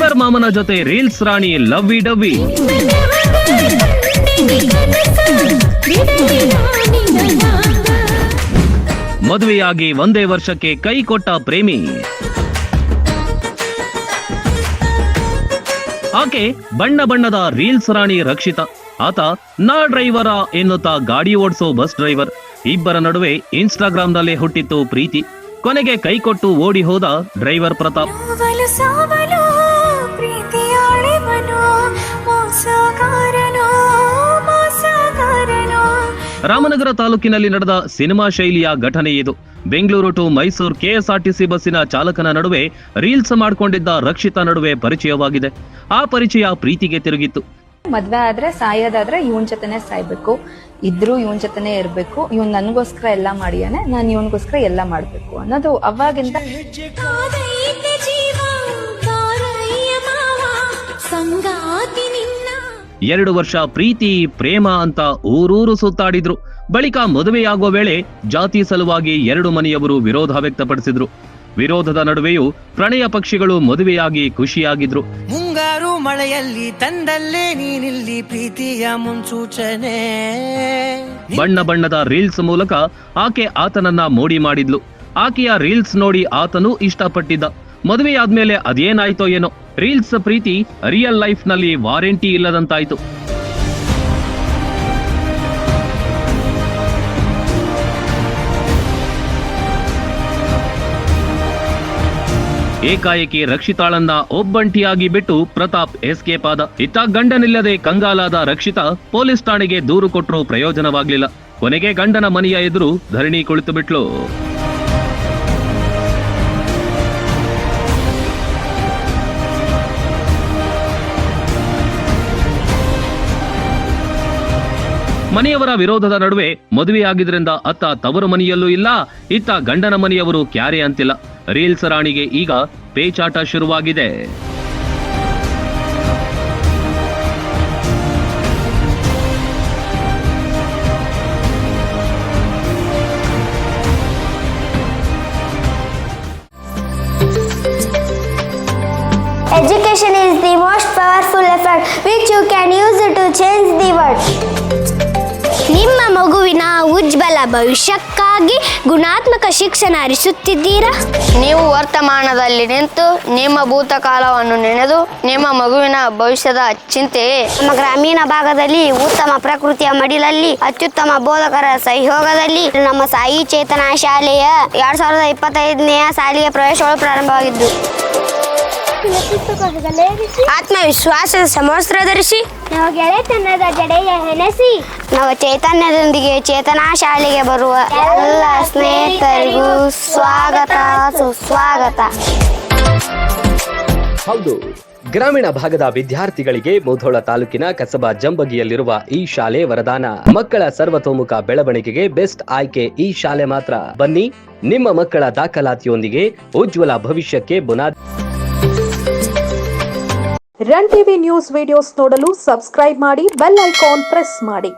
Driver ಮಾಮನ ಜೊತೆ reels ರಾಣಿ lovey dovey. ಮದುವೆಯಾಗಿ ಒಂದೇ ವರ್ಷಕ್ಕೆ ಕೈ ಕೊಟ್ಟ ಪ್ರೇಮಿ. ಆಕೆ ಬಣ್ಣ ಬಣ್ಣದ ರೀಲ್ಸ್ ರಾಣಿ ರಕ್ಷಿತಾ. ಆತ ನಾ ಡ್ರೈವರ ಎನ್ನುತ್ತಾ ಗಾಡಿ ಓಡಿಸೋ ಬಸ್ ಡ್ರೈವರ್. ಇಬ್ಬರ ನಡುವೆ ಇನ್ಸ್ಟಾಗ್ರಾಂನಲ್ಲಿ ಹುಟ್ಟಿತ್ತು ಪ್ರೀತಿ. ಕೊನೆಗೆ ಕೈ ಕೊಟ್ಟು ಓಡಿ ಹೋದ ಡ್ರೈವರ್ ಪ್ರತಾಪ್. ರಾಮನಗರ ತಾಲೂಕಿನಲ್ಲಿ ನಡೆದ ಸಿನಿಮಾ ಶೈಲಿಯ ಘಟನೆ ಇದು. ಬೆಂಗಳೂರು ಟು ಮೈಸೂರು ಕೆಎಸ್ಆರ್ಟಿಸಿ ಬಸ್ಸಿನ ಚಾಲಕನ ನಡುವೆ ರೀಲ್ಸ್ ಮಾಡಿಕೊಂಡಿದ್ದ ರಕ್ಷಿತಾ ನಡುವೆ ಪರಿಚಯವಾಗಿದೆ. ಆ ಪರಿಚಯ ಪ್ರೀತಿಗೆ ತಿರುಗಿತ್ತು. ಮದ್ವೆ ಆದ್ರೆ ಸಾಯೋದಾದ್ರೆ ಇವನ್ ಜೊತೆನೆ ಸಾಯ್ಬೇಕು, ಇದ್ರೂ ಇವನ್ ಜೊತೆನೆ ಇರ್ಬೇಕು, ಇವನ್ ನನ್ಗೋಸ್ಕರ ಎಲ್ಲ ಮಾಡಿಯಾನೆ, ನಾನು ಇವನ್ಗೋಸ್ಕರ ಎಲ್ಲ ಮಾಡ್ಬೇಕು ಅನ್ನೋದು ಅವಾಗಿಂದ. 2 ವರ್ಷ ಪ್ರೀತಿ ಪ್ರೇಮ ಅಂತ ಊರೂರು ಸುತ್ತಾಡಿದ್ರು. ಬಳಿಕ ಮದುವೆಯಾಗುವ ವೇಳೆ ಜಾತಿ ಸಲುವಾಗಿ 2 ಮನೆಯವರು ವಿರೋಧ ವ್ಯಕ್ತಪಡಿಸಿದ್ರು. ವಿರೋಧದ ನಡುವೆಯೂ ಪ್ರಣಯ ಪಕ್ಷಿಗಳು ಮದುವೆಯಾಗಿ ಖುಷಿಯಾಗಿದ್ರು. ಮುಂಗಾರು ಮಳೆಯಲ್ಲಿ ತಂದಲ್ಲೇ ನೀನಿಲ್ಲಿ ಪ್ರೀತಿಯ ಮುನ್ಸೂಚನೆ. ಬಣ್ಣ ಬಣ್ಣದ ರೀಲ್ಸ್ ಮೂಲಕ ಆಕೆ ಆತನನ್ನ ಮೋಡಿ ಮಾಡಿದ್ಲು. ಆಕೆಯ ರೀಲ್ಸ್ ನೋಡಿ ಆತನೂ ಇಷ್ಟಪಟ್ಟಿದ್ದ. ಮದುವೆಯಾದ್ಮೇಲೆ ಅದೇನಾಯ್ತೋ ಏನೋ, ರೀಲ್ಸ್ ಪ್ರೀತಿ ರಿಯಲ್ ಲೈಫ್ ನಲ್ಲಿ ವಾರಂಟಿ ಇಲ್ಲದಂತಾಯ್ತು. ಏಕಾಏಕಿ ರಕ್ಷಿತಾಳನ್ನ ಒಬ್ಬಂಟಿಯಾಗಿ ಬಿಟ್ಟು ಪ್ರತಾಪ್ ಎಸ್ಕೇಪ್ ಆದ. ಇತ್ತ ಗಂಡನಿಲ್ಲದೆ ಕಂಗಾಲಾದ ರಕ್ಷಿತಾ ಪೊಲೀಸ್ ಠಾಣೆಗೆ ದೂರು ಕೊಟ್ಟರೂ ಪ್ರಯೋಜನವಾಗ್ಲಿಲ್ಲ. ಕೊನೆಗೆ ಗಂಡನ ಮನೆಯ ಎದುರು ಧರಣಿ ಕುಳಿತು ಬಿಟ್ಲು. ಮನೆಯವರ ವಿರೋಧದ ನಡುವೆ ಮದುವೆಯಾಗಿದ್ರಿಂದ ಅತ್ತ ತವರು ಮನೆಯಲ್ಲೂ ಇಲ್ಲ, ಇತ್ತ ಗಂಡನ ಮನೆಯವರು ಕ್ಯಾರೆ ಅಂತಿಲ್ಲ. ರೀಲ್ಸ್ ರಾಣಿಗೆ ಈಗ ಪೇಚಾಟ ಶುರುವಾಗಿದೆ. Education is the most powerful effort which you can use to change the world. ನಿಮ್ಮ ಮಗುವಿನ ಉಜ್ವಲ ಭವಿಷ್ಯಕ್ಕಾಗಿ ಗುಣಾತ್ಮಕ ಶಿಕ್ಷಣ ಹರಿಸುತ್ತಿದ್ದೀರಾ? ನೀವು ವರ್ತಮಾನದಲ್ಲಿ ನಿಂತು ನಿಮ್ಮ ಭೂತಕಾಲವನ್ನು ನೆನೆದು ನಿಮ್ಮ ಮಗುವಿನ ಭವಿಷ್ಯದ ಚಿಂತೆ. ನಮ್ಮ ಗ್ರಾಮೀಣ ಭಾಗದಲ್ಲಿ ಉತ್ತಮ ಪ್ರಕೃತಿಯ ಮಡಿಲಲ್ಲಿ ಅತ್ಯುತ್ತಮ ಬೋಧಕರ ಸಹಯೋಗದಲ್ಲಿ ನಮ್ಮ ಸಾಯಿ ಚೇತನ ಶಾಲೆಯ 2025ನೇ ಸಾಲಿಗೆ ಪ್ರವೇಶಗಳು ಪ್ರಾರಂಭವಾಗಿದ್ದು, ಆತ್ಮವಿಶ್ವಾಸದ ಸಮವಸ್ತ್ರ ಧರಿಸಿ ನಾವು ಗೆಳೆತನದ ಜಡೆಯ ಹೆಣಸಿ ನಾವು ಚೈತನ್ಯದೊಂದಿಗೆ ಚೇತನಾ ಶಾಲೆಗೆ ಬರುವ ಎಲ್ಲ ಸ್ನೇಹಿತರಿಗೂ ಸ್ವಾಗತ ಸುಸ್ವಾಗತ. ಹೌದು, ಗ್ರಾಮೀಣ ಭಾಗದ ವಿದ್ಯಾರ್ಥಿಗಳಿಗೆ ಮುಧೋಳ ತಾಲೂಕಿನ ಕಸಬಾ ಜಂಬಗಿಯಲ್ಲಿರುವ ಈ ಶಾಲೆ ವರದಾನ. ಮಕ್ಕಳ ಸರ್ವತೋಮುಖ ಬೆಳವಣಿಗೆಗೆ ಬೆಸ್ಟ್ ಆಯ್ಕೆ ಈ ಶಾಲೆ ಮಾತ್ರ. ಬನ್ನಿ, ನಿಮ್ಮ ಮಕ್ಕಳ ದಾಖಲಾತಿಯೊಂದಿಗೆ ಉಜ್ವಲ ಭವಿಷ್ಯಕ್ಕೆ ಬುನಾದಿ. ರನ್ ಟಿವಿ ನ್ಯೂಸ್ ವಿಡಿಯೋಸ್ ನೋಡಲು ಸಬ್ಸ್ಕ್ರೈಬ್ ಮಾಡಿ, ಬೆಲ್ ಐಕಾನ್ ಪ್ರೆಸ್ ಮಾಡಿ.